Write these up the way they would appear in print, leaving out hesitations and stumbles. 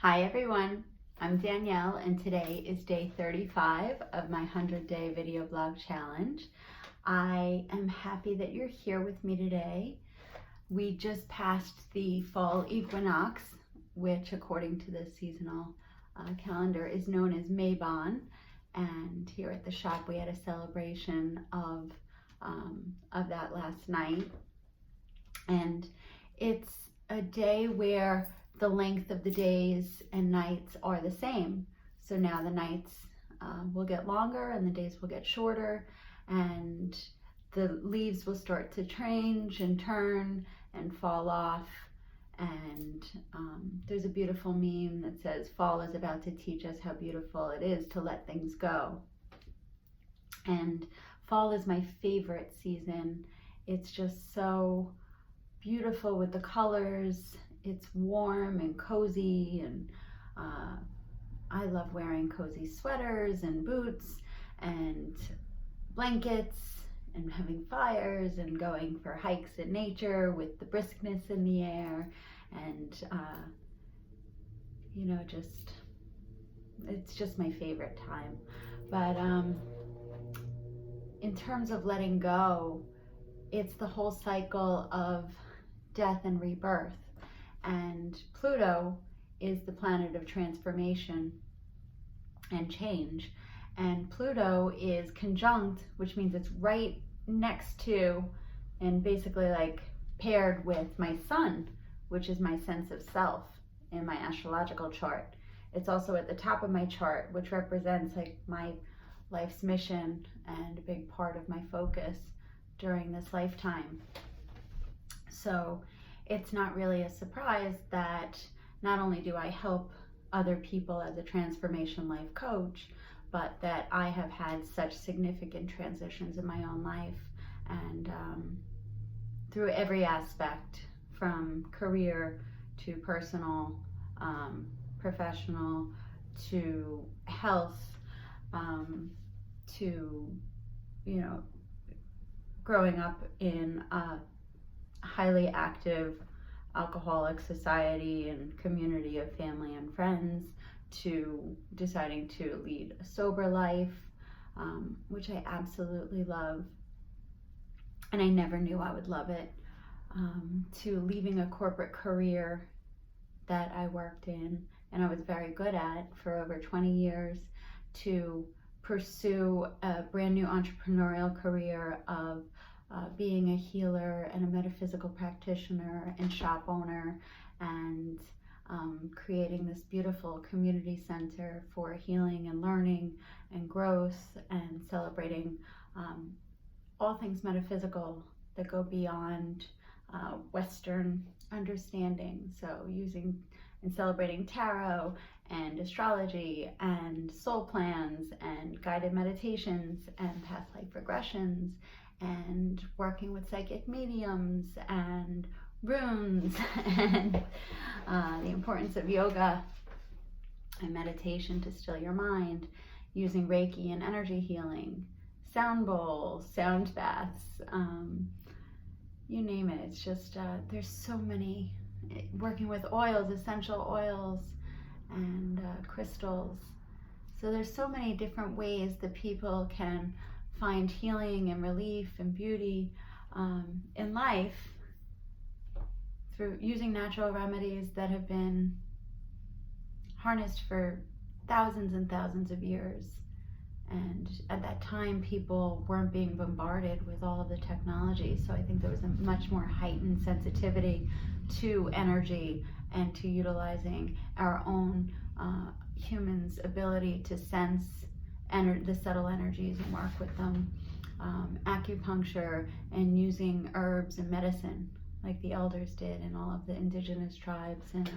Hi everyone, I'm Danielle and today is day 35 of my 100-day video blog challenge. I am happy that you're here with me today. We just passed the fall equinox, which according to the seasonal calendar is known as Mabon, and here at the shop we had a celebration of that last night. And it's a day where the length of the days and nights are the same. So now the nights will get longer and the days will get shorter, and the leaves will start to change and turn and fall off. And there's a beautiful meme that says, fall is about to teach us how beautiful it is to let things go. And fall is my favorite season. It's just so beautiful with the colors. It's warm and cozy, and I love wearing cozy sweaters and boots and blankets and having fires and going for hikes in nature with the briskness in the air, and it's just my favorite time. But in terms of letting go, it's the whole cycle of death and rebirth. And Pluto is the planet of transformation and change. And Pluto is conjunct, which means it's right next to and basically like paired with my sun, which is my sense of self in my astrological chart. It's also at the top of my chart, which represents like my life's mission and a big part of my focus during this lifetime. So it's not really a surprise that not only do I help other people as a transformation life coach, but that I have had such significant transitions in my own life, and through every aspect, from career to personal, professional, to health, to growing up in a highly active alcoholic society and community of family and friends, to deciding to lead a sober life, which I absolutely love, and I never knew I would love it, to leaving a corporate career that I worked in and I was very good at for over 20 years, to pursue a brand new entrepreneurial career of being a healer and a metaphysical practitioner and shop owner, and creating this beautiful community center for healing and learning and growth, and celebrating all things metaphysical that go beyond Western understanding. So using and celebrating tarot and astrology and soul plans and guided meditations and past life regressions, and working with psychic mediums and runes and the importance of yoga and meditation to still your mind, using Reiki and energy healing, sound bowls, sound baths, you name it. It's just, there's so many, working with oils, essential oils, and crystals. So there's so many different ways that people can find healing and relief and beauty in life through using natural remedies that have been harnessed for thousands and thousands of years. And at that time, people weren't being bombarded with all of the technology, so I think there was a much more heightened sensitivity to energy and to utilizing our own humans' ability to sense the subtle energies and work with them. Acupuncture and using herbs and medicine like the elders did in all of the indigenous tribes and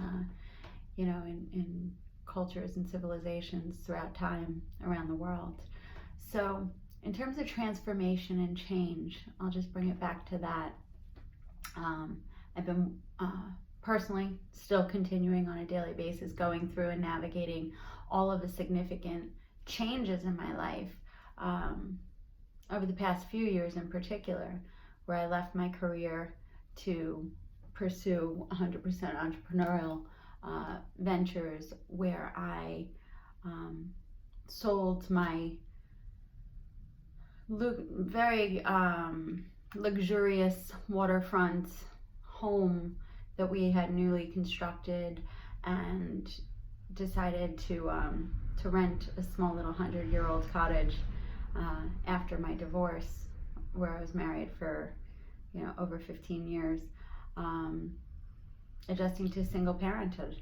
in cultures and civilizations throughout time around the world. So in terms of transformation and change, I'll just bring it back to that. I've been personally still continuing on a daily basis, going through and navigating all of the significant changes in my life over the past few years in particular, where I left my career to pursue 100% entrepreneurial ventures where I sold my very luxurious waterfront home that we had newly constructed, and decided to rent a small little 100-year-old cottage after my divorce, where I was married for over 15 years, adjusting to single parenthood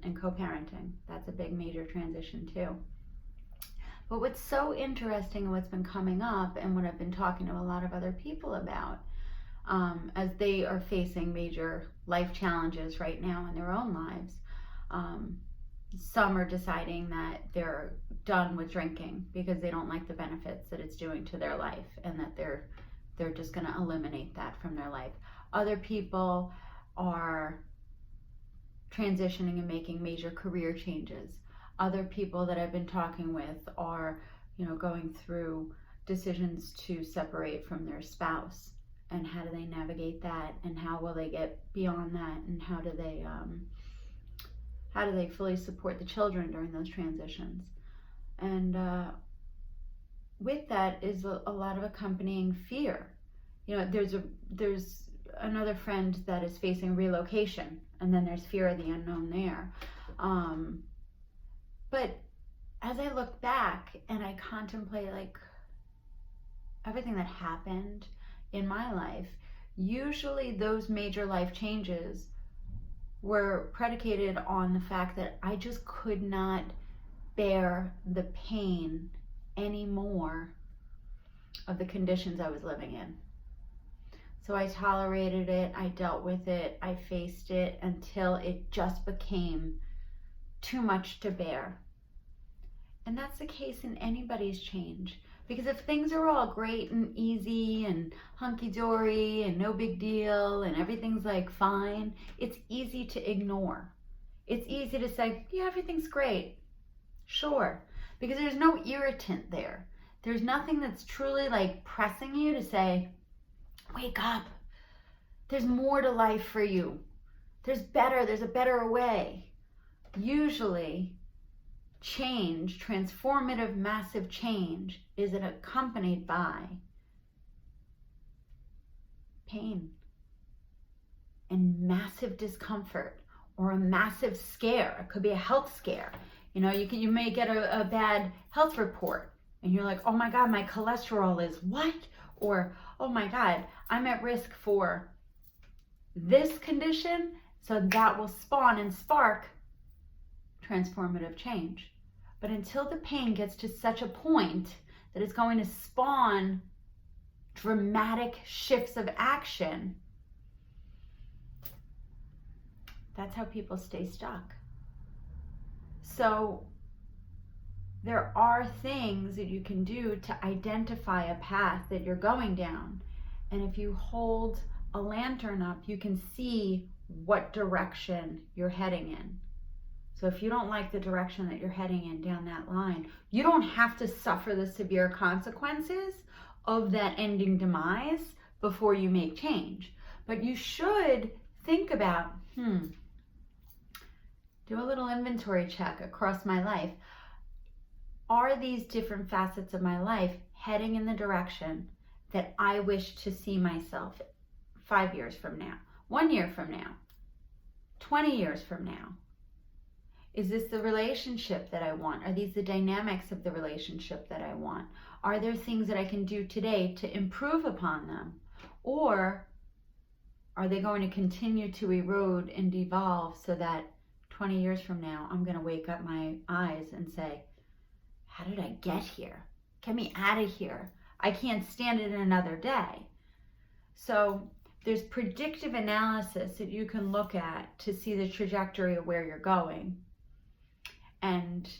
and co-parenting. That's a big major transition too. But what's so interesting and what's been coming up, and what I've been talking to a lot of other people about, as they are facing major life challenges right now in their own lives, some are deciding that they're done with drinking because they don't like the benefits that it's doing to their life, and that they're just going to eliminate that from their life. Other people are transitioning and making major career changes. Other people that I've been talking with are, going through decisions to separate from their spouse, and how do they navigate that, and how will they get beyond that, and how do they fully support the children during those transitions. And with that is a lot of accompanying fear. There's another friend that is facing relocation, and then there's fear of the unknown there. But as I look back and I contemplate everything that happened in my life, usually those major life changes were predicated on the fact that I just could not bear the pain anymore of the conditions I was living in. So I tolerated it, I dealt with it, I faced it until it just became too much to bear. And that's the case in anybody's change. Because if things are all great and easy and hunky-dory and no big deal and everything's fine, it's easy to ignore. It's easy to say, yeah, everything's great. Sure. Because there's no irritant there. There's nothing that's truly pressing you to say, wake up. There's more to life for you. There's a better way. Usually, change, transformative, massive change, is accompanied by pain and massive discomfort, or a massive scare. It could be a health scare. You may get a bad health report, and you're like, oh my God, my cholesterol is what? Or, oh my God, I'm at risk for this condition, so that will spawn and spark transformative change. But until the pain gets to such a point that it's going to spawn dramatic shifts of action, that's how people stay stuck. So there are things that you can do to identify a path that you're going down. And if you hold a lantern up, you can see what direction you're heading in. So if you don't like the direction that you're heading in down that line, you don't have to suffer the severe consequences of that ending demise before you make change. But you should think about, do a little inventory check across my life. Are these different facets of my life heading in the direction that I wish to see myself 5 years from now, 1 year from now, 20 years from now? Is this the relationship that I want? Are these the dynamics of the relationship that I want? Are there things that I can do today to improve upon them? Or are they going to continue to erode and devolve so that 20 years from now, I'm going to wake up my eyes and say, how did I get here? Get me out of here. I can't stand it another day. So there's predictive analysis that you can look at to see the trajectory of where you're going. And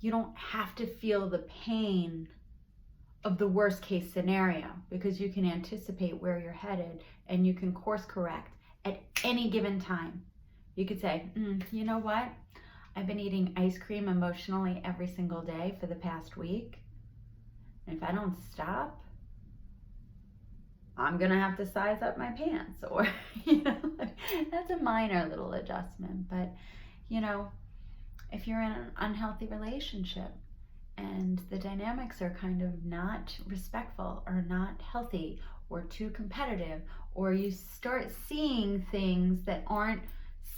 you don't have to feel the pain of the worst case scenario, because you can anticipate where you're headed and you can course correct at any given time. You could say, you know what? I've been eating ice cream emotionally every single day for the past week. And if I don't stop, I'm gonna have to size up my pants, or that's a minor little adjustment. But if you're in an unhealthy relationship and the dynamics are kind of not respectful or not healthy or too competitive, or you start seeing things that aren't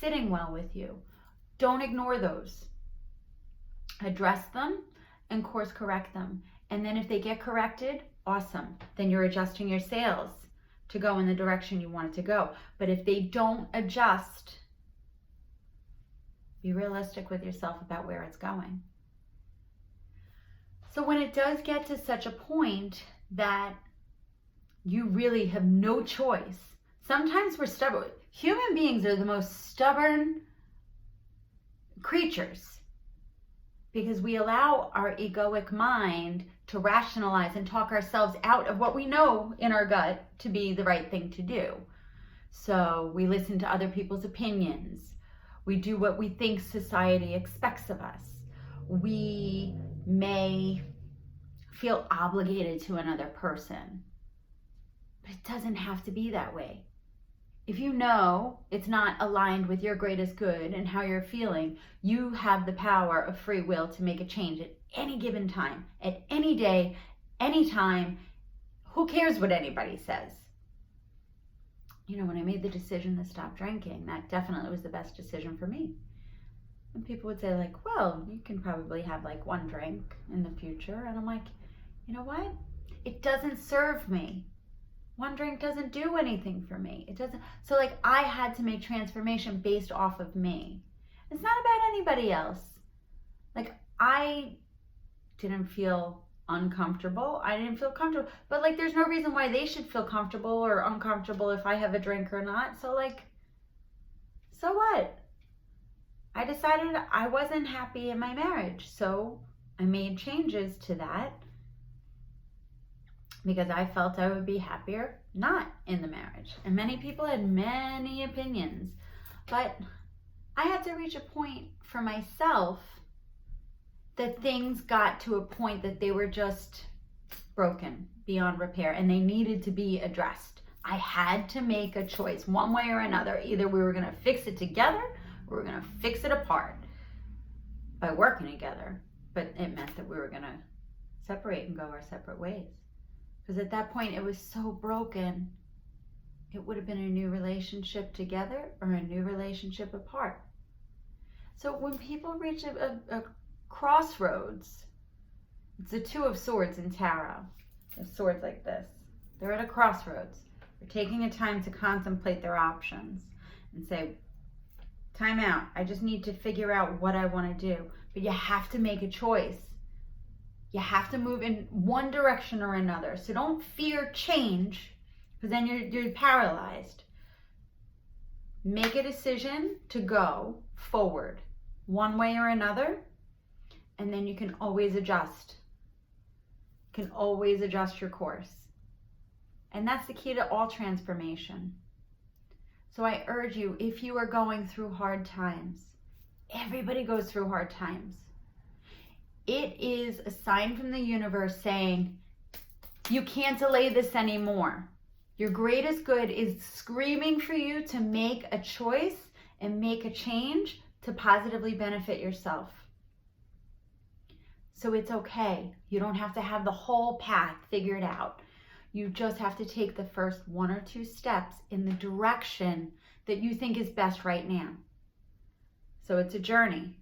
sitting well with you, don't ignore those. Address them and course correct them. And then if they get corrected, awesome. Then you're adjusting your sails to go in the direction you want it to go. But if they don't adjust, be realistic with yourself about where it's going. So when it does get to such a point that you really have no choice, sometimes we're stubborn. Human beings are the most stubborn creatures because we allow our egoic mind to rationalize and talk ourselves out of what we know in our gut to be the right thing to do. So we listen to other people's opinions. We do what we think society expects of us. We may feel obligated to another person, but it doesn't have to be that way. If you know it's not aligned with your greatest good and how you're feeling, you have the power of free will to make a change at any given time, at any day, any time. Who cares what anybody says? When I made the decision to stop drinking, that definitely was the best decision for me. And people would say well, you can probably have one drink in the future. And I'm like, you know what? It doesn't serve me. One drink doesn't do anything for me. It doesn't. So I had to make transformation based off of me. It's not about anybody else. I didn't feel uncomfortable. I didn't feel comfortable. But there's no reason why they should feel comfortable or uncomfortable if I have a drink or not. So so what? I decided I wasn't happy in my marriage. So I made changes to that because I felt I would be happier not in the marriage. And many people had many opinions, but I had to reach a point for myself that things got to a point that they were just broken beyond repair and they needed to be addressed. I had to make a choice one way or another. Either we were going to fix it together or we were going to fix it apart by working together. But it meant that we were going to separate and go our separate ways. Because at that point, it was so broken, it would have been a new relationship together or a new relationship apart. So when people reach a crossroads, it's the Two of Swords in tarot. The swords like this. They're at a crossroads. They're taking a time to contemplate their options and say, time out. I just need to figure out what I want to do. But you have to make a choice. You have to move in one direction or another. So don't fear change, because then you're paralyzed. Make a decision to go forward one way or another, and then you can always adjust. You can always adjust your course. And that's the key to all transformation. So I urge you, if you are going through hard times, everybody goes through hard times. It is a sign from the universe saying, you can't delay this anymore. Your greatest good is screaming for you to make a choice and make a change to positively benefit yourself. So it's okay. You don't have to have the whole path figured out. You just have to take the first 1 or 2 steps in the direction that you think is best right now. So it's a journey.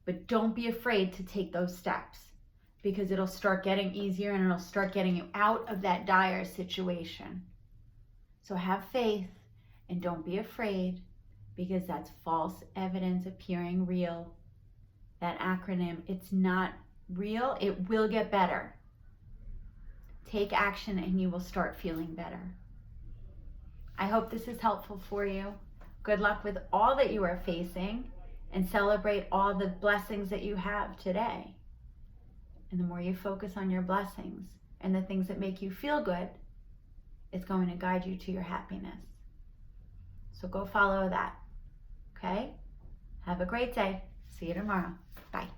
But don't be afraid to take those steps, because it'll start getting easier and it'll start getting you out of that dire situation. So have faith and don't be afraid, because that's false evidence appearing real. That acronym, it's not real. It will get better. Take action and you will start feeling better. I hope this is helpful for you. Good luck with all that you are facing, and celebrate all the blessings that you have today. And the more you focus on your blessings and the things that make you feel good, it's going to guide you to your happiness. So go follow that. Okay? Have a great day. See you tomorrow. Bye.